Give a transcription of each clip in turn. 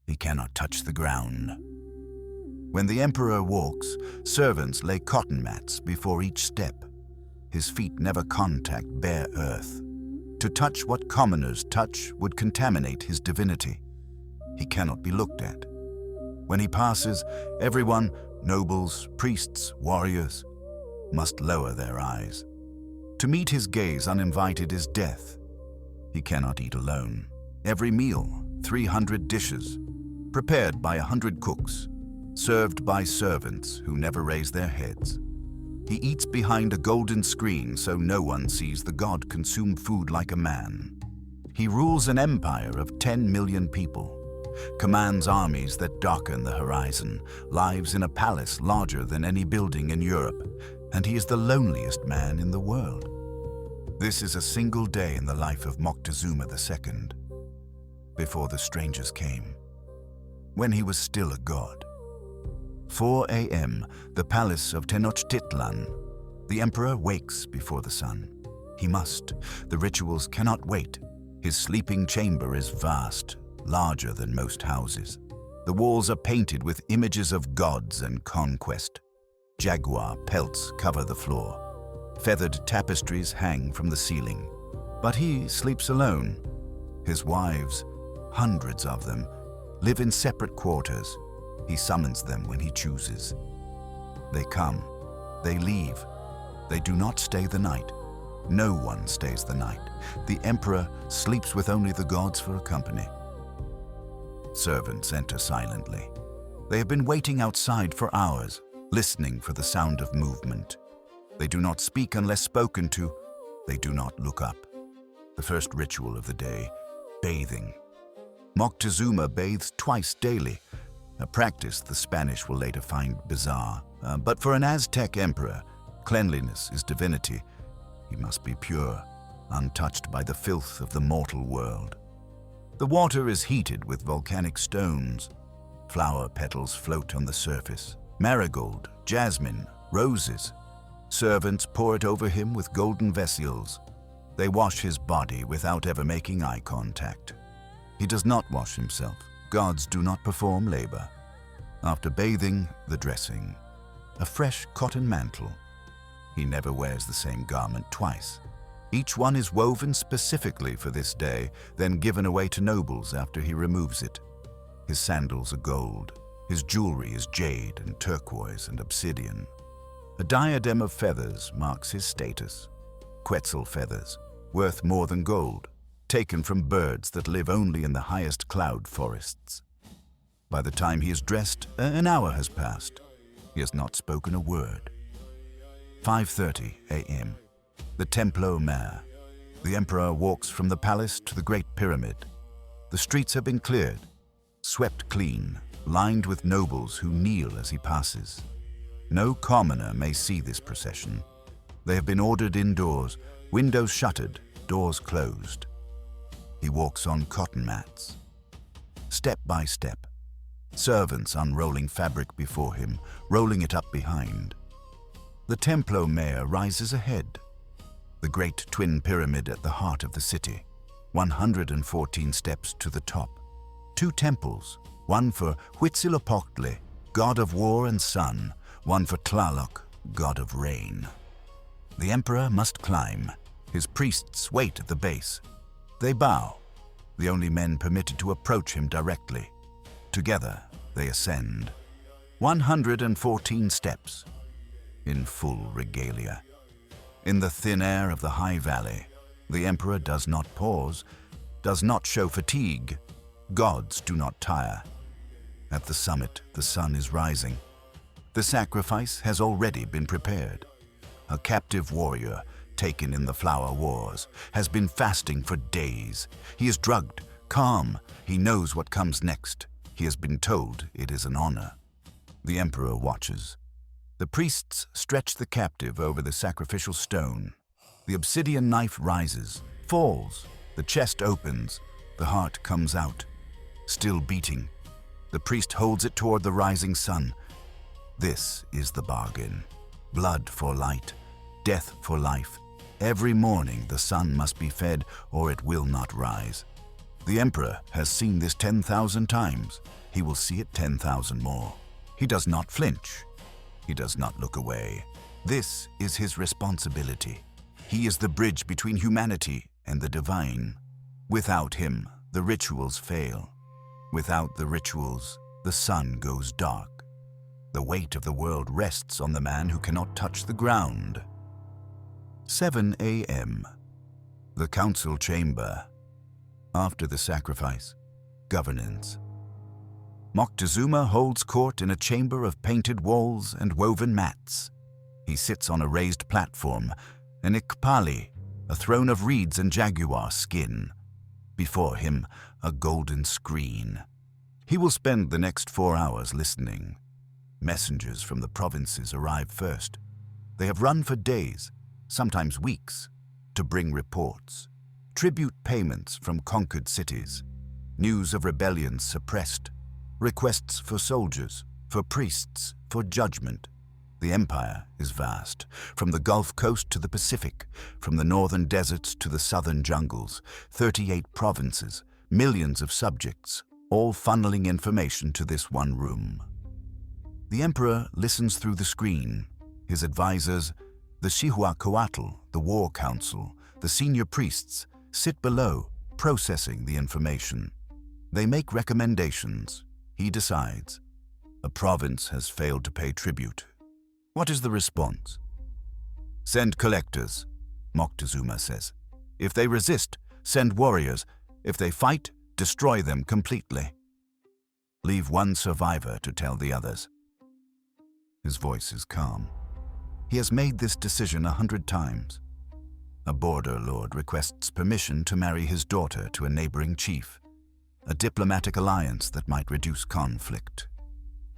He cannot touch the ground. When the emperor walks, servants lay cotton mats before each step. His feet never contact bare earth. To touch what commoners touch would contaminate his divinity. He cannot be looked at. When he passes, everyone, nobles, priests, warriors, must lower their eyes. To meet his gaze uninvited is death. He cannot eat alone. Every meal, 300 dishes, prepared by 100 cooks, served by servants who never raise their heads. He eats behind a golden screen so no one sees the god consume food like a man. He rules an empire of 10 million people, commands armies that darken the horizon, lives in a palace larger than any building in Europe, and he is the loneliest man in the world. This is a single day in the life of Moctezuma II, before the strangers came, when he was still a god. 4 a.m., the palace of Tenochtitlan. The emperor wakes before the sun. He must. The rituals cannot wait. His sleeping chamber is vast, larger than most houses. The walls are painted with images of gods and conquest. Jaguar pelts cover the floor. Feathered tapestries hang from the ceiling. But he sleeps alone. His wives, hundreds of them, live in separate quarters. He summons them when he chooses. They come, they leave. They do not stay the night. No one stays the night. The emperor sleeps with only the gods for a company. Servants enter silently. They have been waiting outside for hours, listening for the sound of movement. They do not speak unless spoken to. They do not look up. The first ritual of the day, bathing. Moctezuma bathes twice daily, a practice the Spanish will later find bizarre. But for an Aztec emperor, cleanliness is divinity. He must be pure, untouched by the filth of the mortal world. The water is heated with volcanic stones. Flower petals float on the surface. Marigold, jasmine, roses. Servants pour it over him with golden vessels. They wash his body without ever making eye contact. He does not wash himself. Gods do not perform labor. After bathing, the dressing. A fresh cotton mantle. He never wears the same garment twice. Each one is woven specifically for this day, then given away to nobles after he removes it. His sandals are gold. His jewelry is jade and turquoise and obsidian. A diadem of feathers marks his status. Quetzal feathers, worth more than gold, taken from birds that live only in the highest cloud forests. By the time he is dressed, an hour has passed. He has not spoken a word. 5:30 a.m. The Templo Mayor. The emperor walks from the palace to the Great Pyramid. The streets have been cleared, swept clean, lined with nobles who kneel as he passes. No commoner may see this procession. They have been ordered indoors, windows shuttered, doors closed. He walks on cotton mats. Step by step, servants unrolling fabric before him, rolling it up behind. The Templo Mayor rises ahead. The great twin pyramid at the heart of the city, 114 steps to the top. 2 temples, one for Huitzilopochtli, god of war and sun, one for Tlaloc, god of rain. The emperor must climb. His priests wait at the base. They bow, the only men permitted to approach him directly. Together, they ascend. 114 steps, in full regalia. In the thin air of the high valley, the emperor does not pause, does not show fatigue. Gods do not tire. At the summit, the sun is rising. The sacrifice has already been prepared. A captive warrior, taken in the flower wars, has been fasting for days. He is drugged, calm. He knows what comes next. He has been told it is an honor. The emperor watches. The priests stretch the captive over the sacrificial stone. The obsidian knife rises, falls. The chest opens. The heart comes out, still beating. The priest holds it toward the rising sun. This is the bargain. Blood for light, death for life. Every morning the sun must be fed or it will not rise. The emperor has seen this 10,000 times. He will see it 10,000 more. He does not flinch. He does not look away. This is his responsibility. He is the bridge between humanity and the divine. Without him, the rituals fail. Without the rituals, the sun goes dark. The weight of the world rests on the man who cannot touch the ground. 7 a.m. The council chamber. After the sacrifice, governance. Moctezuma holds court in a chamber of painted walls and woven mats. He sits on a raised platform, an ikpali, a throne of reeds and jaguar skin. Before him, a golden screen. He will spend the next 4 hours listening. Messengers from the provinces arrive first. They have run for days, sometimes weeks, to bring reports. Tribute payments from conquered cities. News of rebellions suppressed. Requests for soldiers, for priests, for judgment. The empire is vast, from the Gulf Coast to the Pacific, from the northern deserts to the southern jungles, 38 provinces, millions of subjects, all funneling information to this one room. The emperor listens through the screen. His advisors, the Xihuacoatl, the war council, the senior priests, sit below, processing the information. They make recommendations. He decides. A province has failed to pay tribute. What is the response? Send collectors, Moctezuma says. If they resist, send warriors. If they fight, destroy them completely. Leave one survivor to tell the others. His voice is calm. He has made this decision 100 times. A border lord requests permission to marry his daughter to a neighboring chief, a diplomatic alliance that might reduce conflict.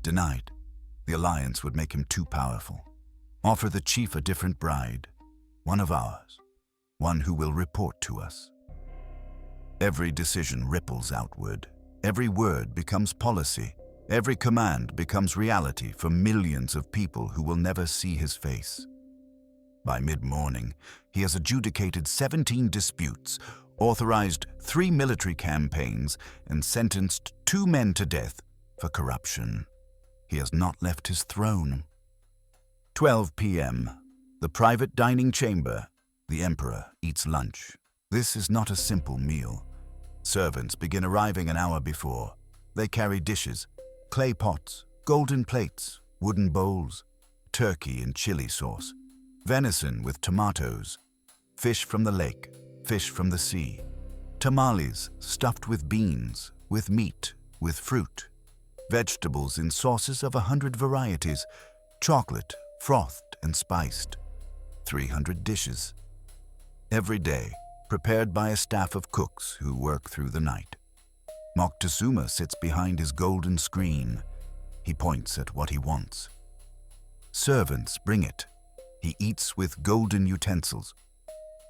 Denied. The alliance would make him too powerful. Offer the chief a different bride, one of ours, one who will report to us. Every decision ripples outward. Every word becomes policy. Every command becomes reality for millions of people who will never see his face. By mid-morning, he has adjudicated 17 disputes, authorized 3 military campaigns, and sentenced 2 men to death for corruption. He has not left his throne. 12 p.m. The private dining chamber. The emperor eats lunch. This is not a simple meal. Servants begin arriving an hour before. They carry dishes, clay pots, golden plates, wooden bowls, turkey and chili sauce, venison with tomatoes, fish from the lake, fish from the sea, tamales stuffed with beans, with meat, with fruit, vegetables in sauces of 100 varieties, chocolate, frothed and spiced, 300 dishes. Every day, prepared by a staff of cooks who work through the night. Moctezuma sits behind his golden screen. He points at what he wants. Servants bring it. He eats with golden utensils,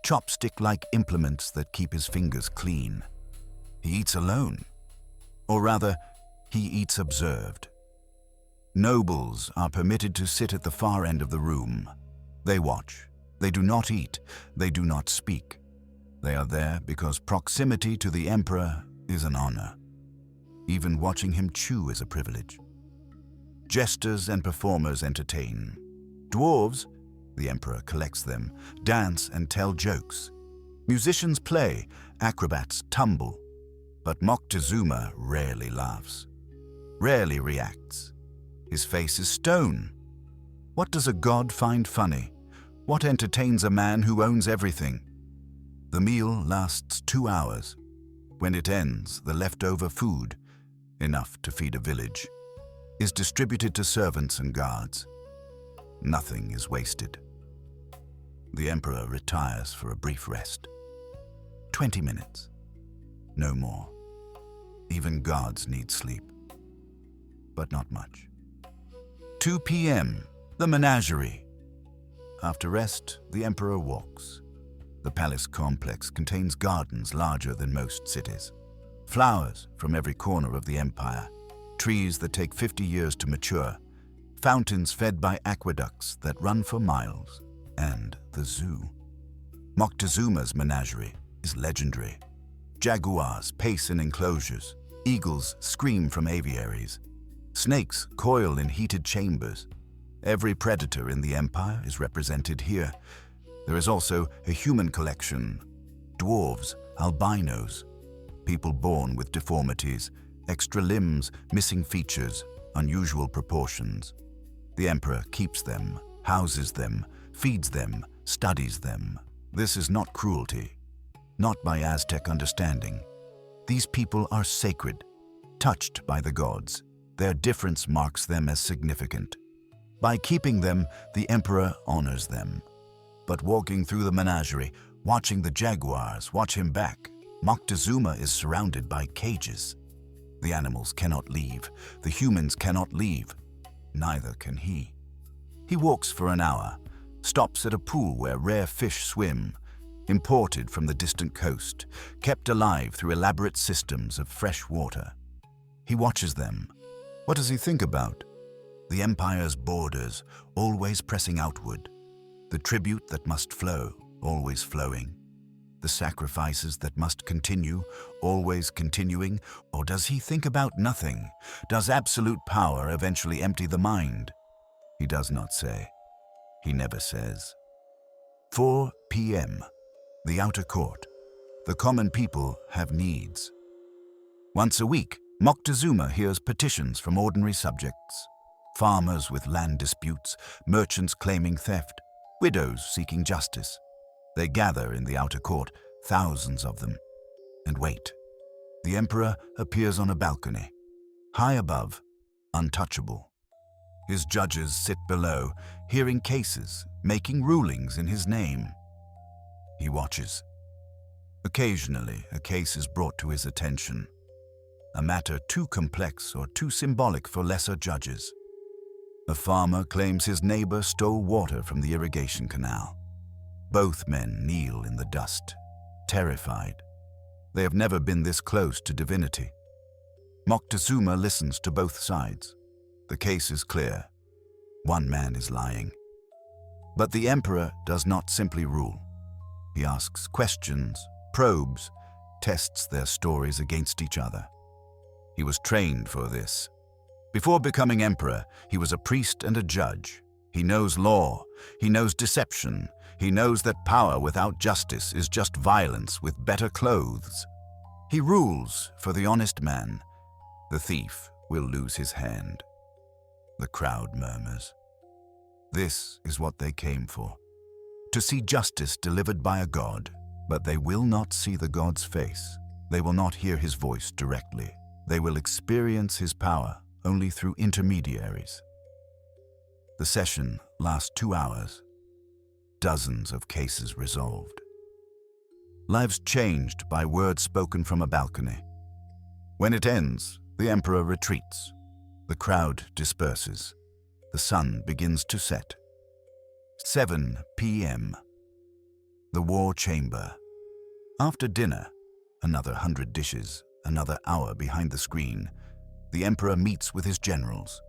chopstick-like implements that keep his fingers clean. He eats alone, or rather, he eats observed. Nobles are permitted to sit at the far end of the room. They watch. They do not eat. They do not speak. They are there because proximity to the emperor is an honor. Even watching him chew is a privilege. Jesters and performers entertain. Dwarves, the emperor collects them, dance and tell jokes. Musicians play, acrobats tumble. But Moctezuma rarely laughs, rarely reacts. His face is stone. What does a god find funny? What entertains a man who owns everything? The meal lasts 2 hours. When it ends, the leftover food, enough to feed a village, is distributed to servants and guards. Nothing is wasted. The emperor retires for a brief rest. 20 minutes. No more. Even guards need sleep. But not much. 2 p.m. The menagerie. After rest, the emperor walks. The palace complex contains gardens larger than most cities. Flowers from every corner of the empire. Trees that take 50 years to mature. Fountains fed by aqueducts that run for miles. And the zoo. Moctezuma's menagerie is legendary. Jaguars pace in enclosures. Eagles scream from aviaries. Snakes coil in heated chambers. Every predator in the empire is represented here. There is also a human collection: dwarves, albinos, people born with deformities, extra limbs, missing features, unusual proportions. The emperor keeps them, houses them, feeds them, studies them. This is not cruelty, not by Aztec understanding. These people are sacred, touched by the gods. Their difference marks them as significant. By keeping them, the emperor honors them. But walking through the menagerie, watching the jaguars watch him back, Moctezuma is surrounded by cages. The animals cannot leave. The humans cannot leave. Neither can he. He walks for an hour, stops at a pool where rare fish swim, imported from the distant coast, kept alive through elaborate systems of fresh water. He watches them. What does he think about? The empire's borders, always pressing outward. The tribute that must flow, always flowing. The sacrifices that must continue, always continuing. Or does he think about nothing? Does absolute power eventually empty the mind? He does not say. He never says. 4 p.m. The outer court. The common people have needs. Once a week, Moctezuma hears petitions from ordinary subjects. Farmers with land disputes, merchants claiming theft, widows seeking justice. They gather in the outer court, thousands of them, and wait. The emperor appears on a balcony, high above, untouchable. His judges sit below, hearing cases, making rulings in his name. He watches. Occasionally, a case is brought to his attention, a matter too complex or too symbolic for lesser judges. A farmer claims his neighbor stole water from the irrigation canal. Both men kneel in the dust, terrified. They have never been this close to divinity. Moctezuma listens to both sides. The case is clear. One man is lying. But the emperor does not simply rule. He asks questions, probes, tests their stories against each other. He was trained for this. Before becoming emperor, he was a priest and a judge. He knows law. He knows deception. He knows that power without justice is just violence with better clothes. He rules for the honest man. The thief will lose his hand. The crowd murmurs. This is what they came for. To see justice delivered by a god. But they will not see the god's face. They will not hear his voice directly. They will experience his power only through intermediaries. The session lasts 2 hours. Dozens of cases resolved. Lives changed by words spoken from a balcony. When it ends, the emperor retreats. The crowd disperses. The sun begins to set. 7 p.m. The war chamber. After dinner, another 100 dishes, another hour behind the screen, the emperor meets with his generals.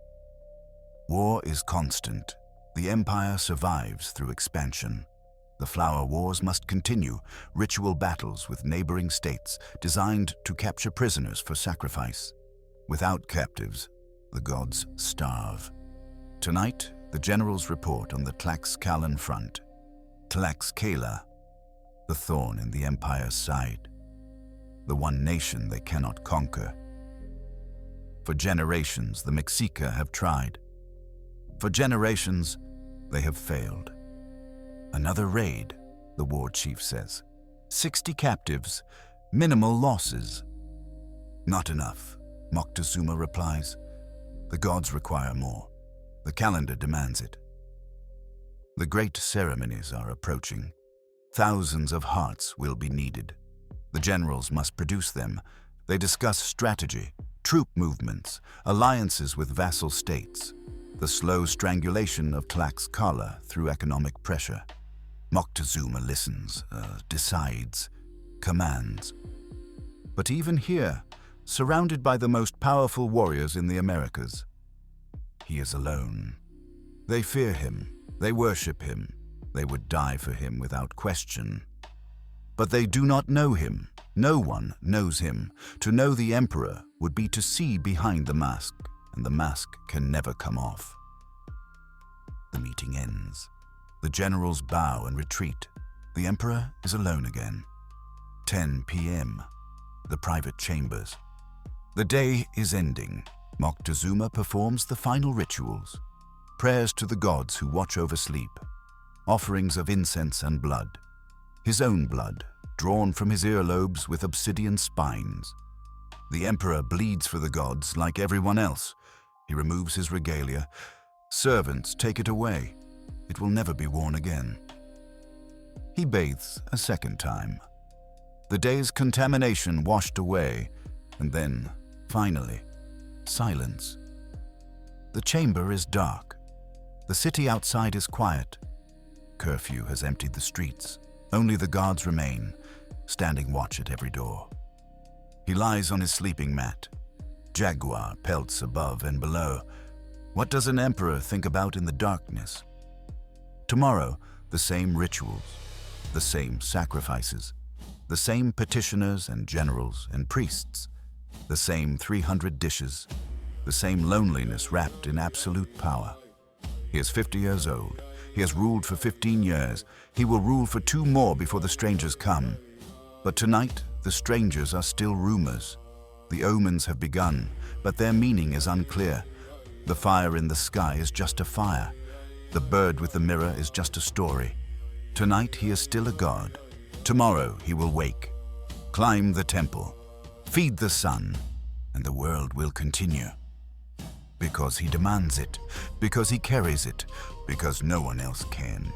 War is constant. The empire survives through expansion. The flower wars must continue, ritual battles with neighboring states designed to capture prisoners for sacrifice. Without captives, the gods starve. Tonight, the generals report on the Tlaxcalan front. Tlaxcala, the thorn in the empire's side. The one nation they cannot conquer. For generations, the Mexica have tried. For generations, they have failed. Another raid, the war chief says. 60 captives, minimal losses. Not enough, Moctezuma replies. The gods require more. The calendar demands it. The great ceremonies are approaching. Thousands of hearts will be needed. The generals must produce them. They discuss strategy, troop movements, alliances with vassal states, the slow strangulation of Tlaxcala through economic pressure. Moctezuma listens, decides, commands. But even here, surrounded by the most powerful warriors in the Americas, he is alone. They fear him, they worship him, they would die for him without question. But they do not know him. No one knows him. To know the emperor would be to see behind the mask, and the mask can never come off. The meeting ends. The generals bow and retreat. The emperor is alone again. 10 p.m. The private chambers. The day is ending. Moctezuma performs the final rituals. Prayers to the gods who watch over sleep. Offerings of incense and blood. His own blood, drawn from his earlobes with obsidian spines. The emperor bleeds for the gods like everyone else. He removes his regalia. Servants take it away. It will never be worn again. He bathes a second time. The day's contamination washed away, and then, finally, silence. The chamber is dark. The city outside is quiet. Curfew has emptied the streets. Only the guards remain, standing watch at every door. He lies on his sleeping mat. Jaguar pelts above and below. What does an emperor think about in the darkness? Tomorrow, the same rituals, the same sacrifices, the same petitioners and generals and priests, the same 300 dishes, the same loneliness wrapped in absolute power. He is 50 years old. He has ruled for 15 years. He will rule for 2 more before the strangers come. But tonight, the strangers are still rumors. The omens have begun, but their meaning is unclear. The fire in the sky is just a fire. The bird with the mirror is just a story. Tonight he is still a god. Tomorrow he will wake, climb the temple, feed the sun, and the world will continue. Because he demands it, because he carries it, because no one else can.